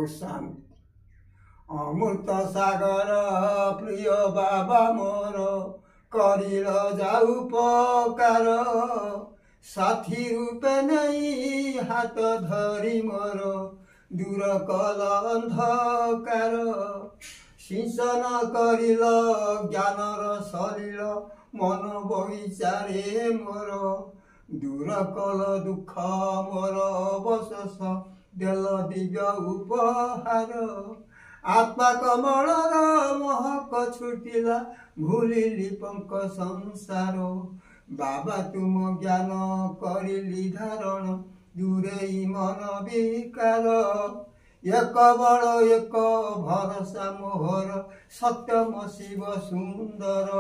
शांति। अमृत सागर प्रिय बाबा मोर करिल जाऊ उपकार, साथी रूपे नहीं हाथ धरी मोर दूर कल अंधकार। सिंचन करिल ज्ञानर सलिल मन बगीचारे मोर, दूर कल दुख मोर अवशेष देल दिव्य उपहार। आत्मा कमलर महक छुटिला भूलिली पंक संसार। बाबा तुम ज्ञान करिली धारण दूरे मन विकार। एक बल एक भरसा मोहर सत्यम शिव सुंदर।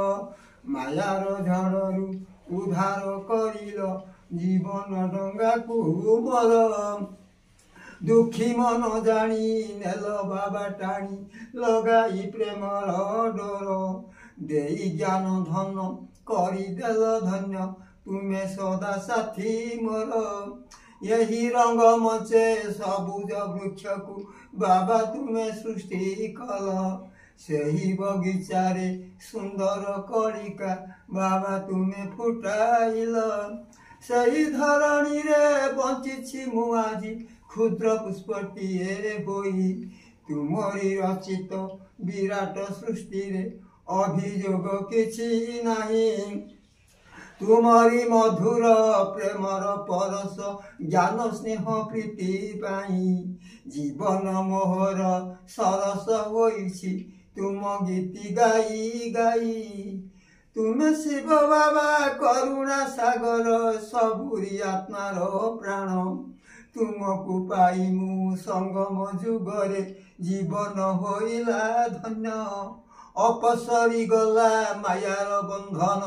मायार झड़रू उद्धार करिल जीवन डंगा को मोर। दुखी मन जानी नेल बाबा टाणी लगाई प्रेमर डोर। देई ज्ञान धन करिदेल धन्य तुमे सदा साथी मोर। यही रंग मचे सबुज वृक्ष को बाबा तुमे सृष्टि कल। सही बगीचारे सुंदर कलिका बाबा तुमे फुटाइल। सही धरणी रे बंचिछि मु आजी क्षुद्र पुष्पटिए होई। तुमरी रचित विराट सृष्टि रे अभियोग किछि नाही। तुमरी मधुर प्रेमर परस ज्ञान स्नेह प्रीति पाई। जीवन मोहर सरस होइछि तुम गीति गाई गाई। तुमे शिव बाबा करुणा सागर सबुरी आत्मार प्राण। तुमको पाई मु संगम जुगरे जीवन होइला धन्य। अपसरी गला मायार बंधन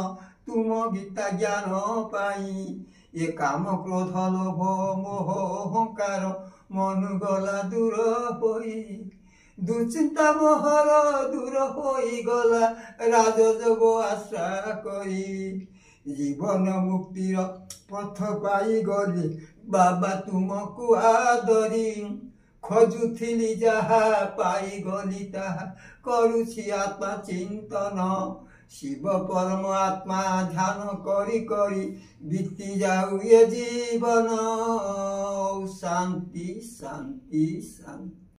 तुम गीता ज्ञान पाई। ये काम क्रोध लोभ मोह अहंकार मन गला दूर होई। दुचिंता मोहर दूर होई गला राजयोग आश्रा करी। जीवन मुक्तिर पथ पाई गली बाबा तुमको आदरी। खोजुथिली जहा पाई गली ताहा करुछि आत्मा चिंतन। शिव परम आत्मा ध्यान करी करी बीती जाऊ ये जीवन। शांति शांति शांति।